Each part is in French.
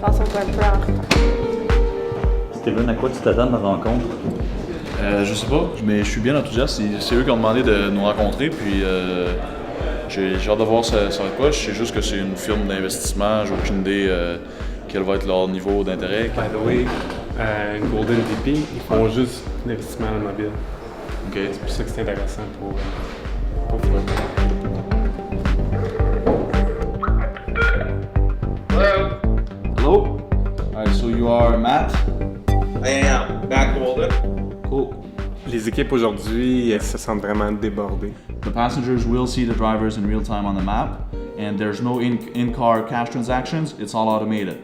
pense qu'on va un peu en retard. Steven, à quoi tu t'attends de la rencontre? Je sais pas, mais je suis bien enthousiaste. C'est eux qui ont demandé de nous rencontrer, puis j'ai hâte de voir ça va être quoi. Je sais juste que c'est une firme d'investissement, j'ai aucune idée quel va être leur niveau d'intérêt. By the way, Golden VP, ils font juste l'investissement mobile. OK. C'est pour ça que c'est intéressant pour vous. Hello? Alright, so you are Matt? I am. Matt Golden. Cool. Les équipes aujourd'hui, elles se sentent vraiment débordées. The passengers will see the drivers in real time on the map, and there's no in-car cash transactions. It's all automated.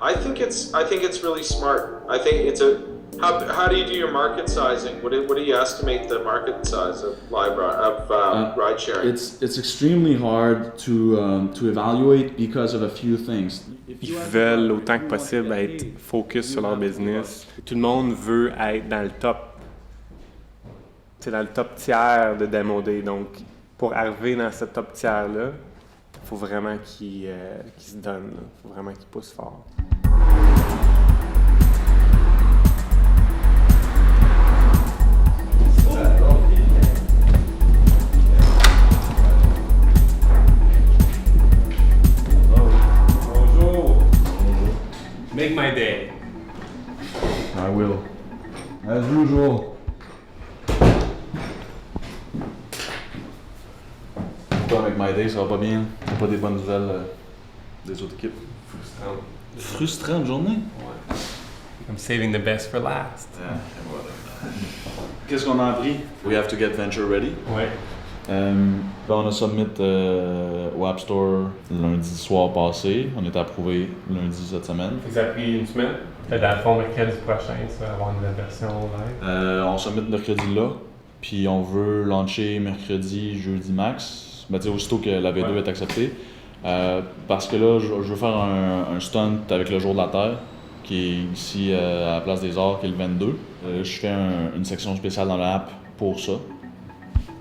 I think it's really smart. I think it's a. How do you do your market sizing? What do you estimate the market size of ride sharing? It's extremely hard to evaluate because of a few things. Ils veulent autant que possible être focus sur leur business. Tout le monde veut être dans le top. C'est dans le top tiers de Demo Day. Donc, pour arriver dans ce top tiers-là, il faut vraiment qu'ils se donnent. Il faut vraiment qu'ils poussent fort. Make my day. I will. As usual. Pourquoi avec My Day, ça va pas bien? C'est pas des bonnes nouvelles des autres équipes. Frustrante journée? Ouais. I'm saving the best for last. Yeah, voilà. Qu'est-ce qu'on a appris? We have to get venture ready. Ouais. On a submit au App Store lundi soir passé. On est approuvé lundi cette semaine. Ça a pris une semaine. Dans le fond, mercredi prochain, ça va avoir une nouvelle version live. On submit mercredi là, puis on veut lancer mercredi, jeudi max. Ben, aussitôt que la V2 est acceptée. Parce que là, je veux faire un stunt avec le jour de la Terre, qui est ici à la Place des Arts, qui est le 22. Je fais une section spéciale dans l'app pour ça.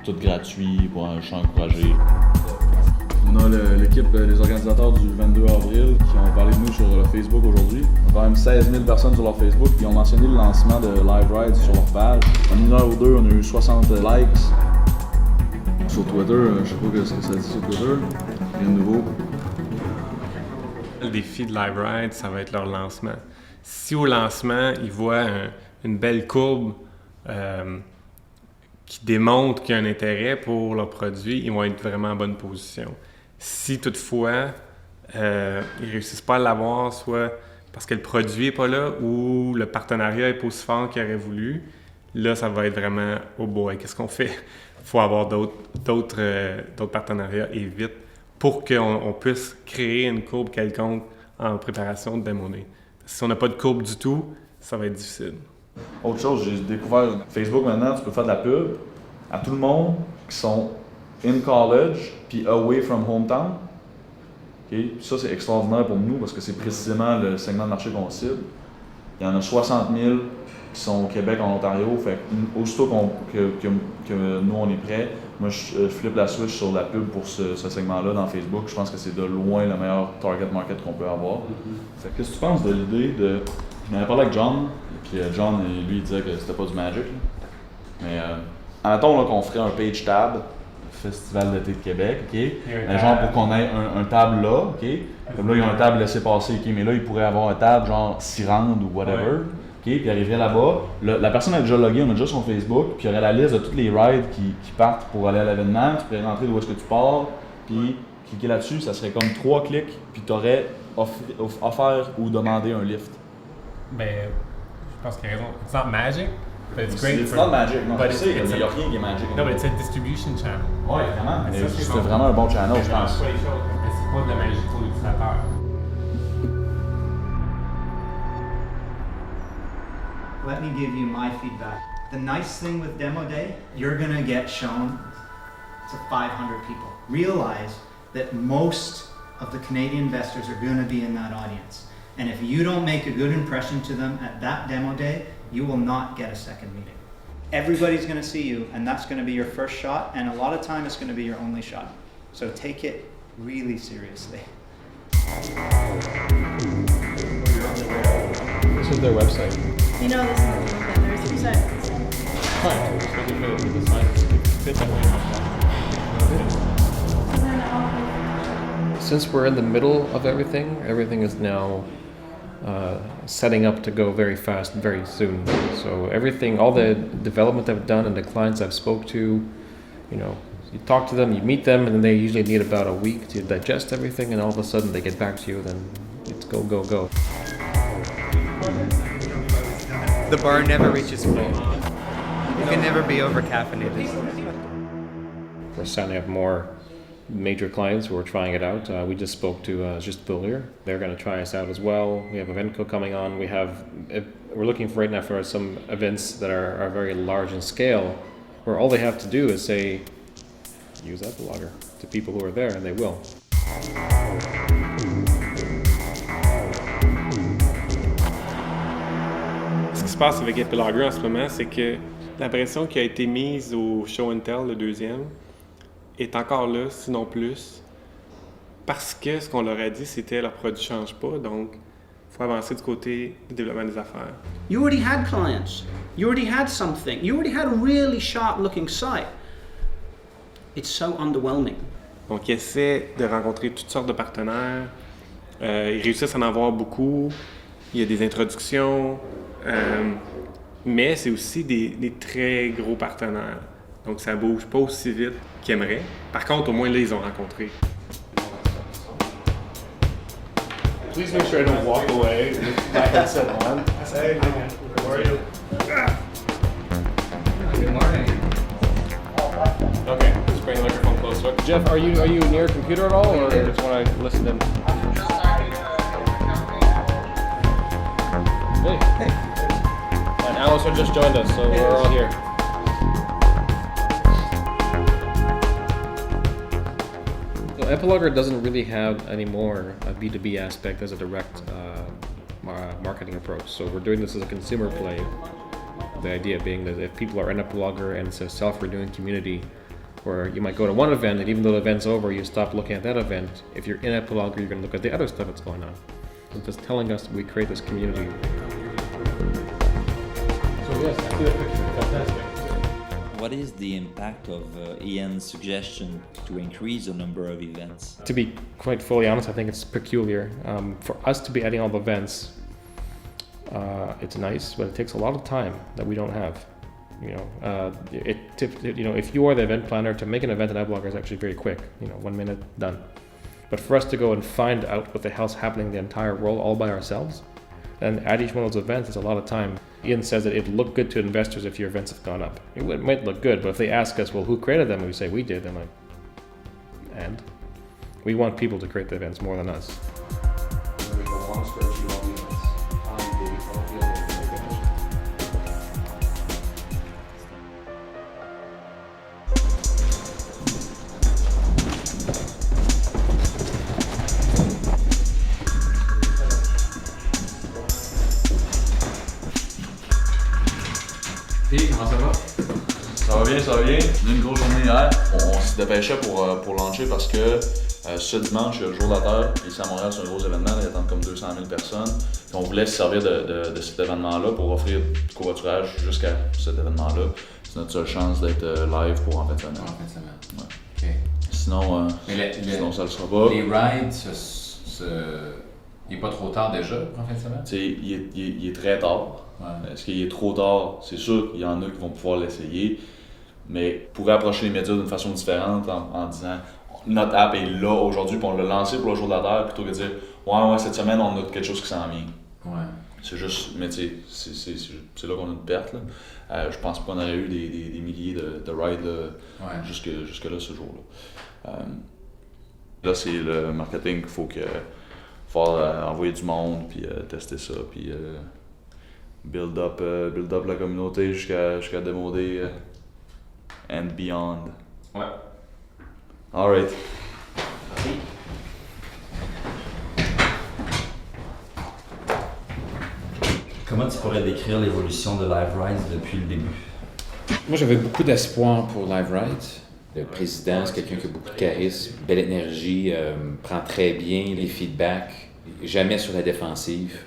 Tout gratuit, je suis encouragé. On a l'équipe, les organisateurs du 22 avril qui ont parlé de nous sur Facebook aujourd'hui. On a quand même 16 000 personnes sur leur Facebook qui ont mentionné le lancement de Live Rides sur leur page. En une heure ou deux, on a eu 60 likes. Sur Twitter, je sais pas ce que ça dit sur Twitter. Rien de nouveau. Le défi de Live Ride, ça va être leur lancement. Si au lancement, ils voient une belle courbe qui démontre qu'il y a un intérêt pour leur produit, ils vont être vraiment en bonne position. Si toutefois, ils ne réussissent pas à l'avoir, soit parce que le produit n'est pas là ou le partenariat n'est pas aussi fort qu'ils auraient voulu, là, ça va être vraiment « oh boy, qu'est-ce qu'on fait? » Il faut avoir d'autres partenariats et vite pour qu'on puisse créer une courbe quelconque en préparation de Demo Day. Si on n'a pas de courbe du tout, ça va être difficile. Autre chose, j'ai découvert Facebook maintenant, tu peux faire de la pub à tout le monde qui sont in college puis away from hometown. Okay? Ça, c'est extraordinaire pour nous parce que c'est précisément le segment de marché qu'on cible. Il y en a 60 000 qui sont au Québec, en Ontario. Fait aussitôt que nous, on est prêts, moi, je flippe la switch sur la pub pour ce segment-là dans Facebook. Je pense que c'est de loin le meilleur target market qu'on peut avoir. Fait qu'est-ce que tu penses de l'idée de... Je m'en ai parlé avec John, puis John, lui, il disait que c'était pas du Magic. Là. Mais admettons qu'on ferait un page tab, Festival d'été de Québec, OK? Mais genre pour qu'on ait un tab là, OK? Comme là, ils ont un tab laissé passer, OK? Mais là, ils pourraient avoir un tab genre s'y rendre ou whatever. Ouais. OK? Puis il arriverait là-bas. La personne a déjà logué, on a déjà son Facebook, puis il y aurait la liste de tous les rides qui partent pour aller à l'événement. Tu pourrais rentrer d'où est-ce que tu pars, puis cliquer là-dessus, ça serait comme 3 clics, puis tu aurais offert ou demandé un lift. Ben, je pense qu'il a raison. It's not magic, but it's great. It's not magic, non. But Il n'y a rien qui est magic. No, but it's a distribution channel. Oui, vraiment. Mais C'est vraiment un bon channel, je pense. C'est pas de la magie pour l'utilisateur. Let me give you my feedback. The nice thing with Demo Day, you're going to get shown to 500 people. Realize that most of the Canadian investors are going to be in that audience. And if you don't make a good impression to them at that Demo Day, you will not get a second meeting. Everybody's going to see you, and that's going to be your first shot, and a lot of time it's going to be your only shot. So take it really seriously. This is their website. You know this is a little bit. There's 2 sides. Fine. I'm just making sure that the signs fit that way. Since we're in the middle of everything is now setting up to go very fast very soon. So everything, all the development I've done and the clients I've spoke to, you talk to them, you meet them, and then they usually need about a week to digest everything, and all of a sudden they get back to you, then it's go, go, go. The bar never reaches full. You can never be over caffeinated. We're starting to have more major clients who are trying it out. We just spoke to Just Bullier. They're going to try us out as well. We have Eventco coming on. We're looking for right now for some events that are very large in scale, where all they have to do is say, use Epilogger to people who are there, and they will. Ce qui se passe avec Epilogger en ce moment, c'est que l'impression qui a été mise au Show and Tell, le deuxième, est encore là, sinon plus, parce que ce qu'on leur a dit, c'était leur produit ne change pas, donc il faut avancer du côté du développement des affaires. You already had clients. You already had something. You already had a really sharp-looking site. It's so underwhelming. Donc, ils essaient de rencontrer toutes sortes de partenaires. Ils réussissent à en avoir beaucoup. Il y a des introductions. Mais c'est aussi des très gros partenaires. Donc, ça bouge pas aussi vite qu'ils aimeraient. Par contre, au moins, là, ils ont rencontré. Please make sure I don't walk away with my headset on. Hey, how are you? Good morning. Okay, just bring the microphone closer. Jeff, are you near a computer at all, or just want to listen in? Hey. And Alistair just joined us, so we're all here. So Epilogger doesn't really have anymore a B2B aspect as a direct marketing approach. So we're doing this as a consumer play. The idea being that if people are in Epilogger and it's a self-renewing community, where you might go to one event and even though the event's over, you stop looking at that event. If you're in Epilogger, you're going to look at the other stuff that's going on. It's just telling us we create this community. So yes, I see the picture. Fantastic. What is the impact of Ian's suggestion to increase the number of events? To be quite fully honest, I think it's peculiar. For us to be adding all the events, it's nice, but it takes a lot of time that we don't have. If you are the event planner, to make an event in Epilogger is actually very quick. 1 minute, done. But for us to go and find out what the hell's happening in the entire world all by ourselves, and at each one of those events, it's a lot of time. Ian says that it'd look good to investors if your events have gone up. It might look good, but if they ask us, well, who created them? And we say, we did. I'm like, and? We want people to create the events more than us. Comment ça va? Ça va bien. On a eu une grosse journée hier. On se dépêchait pour lancer parce que ce dimanche, il y a le jour de la Terre. Ici à Montréal, c'est un gros événement. Il y a comme 200 000 personnes. Puis on voulait se servir de cet événement-là pour offrir du covoiturage jusqu'à cet événement-là. C'est notre seule chance d'être live pour en fin de semaine. En fin de semaine. Ouais. OK. Sinon, sinon ça le sera pas. Les rides, il n'est pas trop tard déjà pour en fin de semaine? Il est très tard. Ouais. Est-ce qu'il est trop tard? C'est sûr qu'il y en a qui vont pouvoir l'essayer, mais pourrait approcher les médias d'une façon différente en disant notre app est là aujourd'hui puis on l'a lancé pour le jour de la Terre plutôt que de dire ouais cette semaine on a quelque chose qui s'en vient. Ouais. C'est juste, mais tu sais, c'est là qu'on a une perte. Là. Je pense pas qu'on aurait eu des milliers de rides là, jusque là ce jour-là. Là c'est le marketing qu'il faut envoyer du monde puis tester ça puis build up la communauté jusqu'à démoder and beyond. Ouais. Alright. Comment tu pourrais décrire l'évolution de Live Rides depuis le début? Moi, j'avais beaucoup d'espoir pour Live Rides. Le président, c'est quelqu'un qui a beaucoup de charisme, belle énergie, prend très bien les feedbacks, jamais sur la défensive.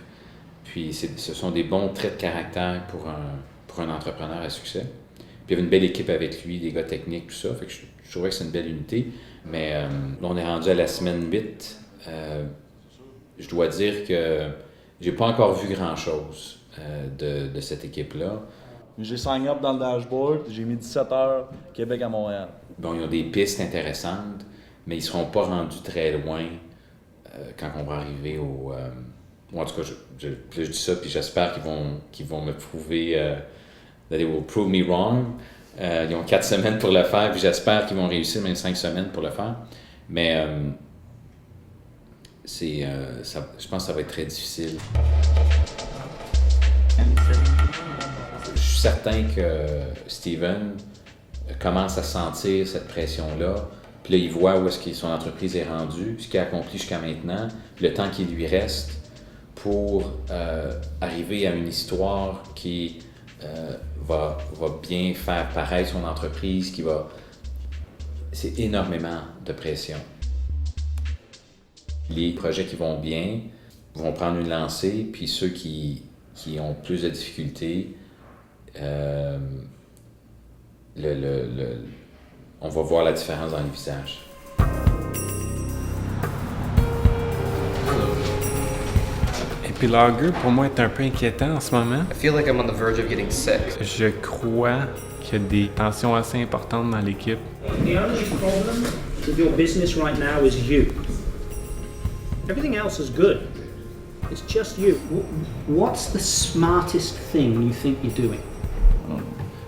Puis ce sont des bons traits de caractère pour un entrepreneur à succès. Puis il y avait une belle équipe avec lui, des gars techniques, tout ça. Fait que je trouvais que c'est une belle unité. Mais là, on est rendu à la semaine 8. Je dois dire que j'ai pas encore vu grand-chose de cette équipe-là. J'ai sign up dans le dashboard, j'ai mis 17 heures Québec à Montréal. Bon, ils ont des pistes intéressantes, mais ils seront pas rendus très loin quand on va arriver au... ou en tout cas, je dis ça, puis j'espère qu'ils vont me prouver... that they will prove me wrong. Ils ont 4 semaines pour le faire, puis j'espère qu'ils vont réussir même 5 semaines pour le faire. Mais je pense que ça va être très difficile. Je suis certain que Steven commence à sentir cette pression-là. Puis là, il voit où est-ce que son entreprise est rendue, ce qu'il a accompli jusqu'à maintenant, le temps qu'il lui reste pour arriver à une histoire qui va bien faire paraître son entreprise, c'est énormément de pression. Les projets qui vont bien vont prendre une lancée, puis ceux qui ont plus de difficultés, on va voir la différence dans le visage. Epilogue, pour moi, est un peu inquiétant en ce moment. I feel like I'm on the verge of getting sick. Je crois qu'il y a des tensions assez importantes dans l'équipe. The only problem with your business right now is you. Everything else is good. It's just you. What's the smartest thing you think you're doing?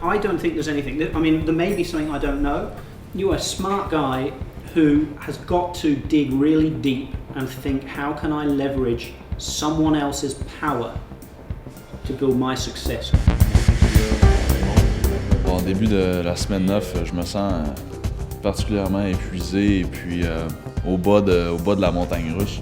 I don't think there's anything. I mean, there may be something I don't know. You're a smart guy who has got to dig really deep and think, how can I leverage someone else's power to build my success? Au début de la semaine 9, je me sens particulièrement épuisé et puis au bas de la montagne russe.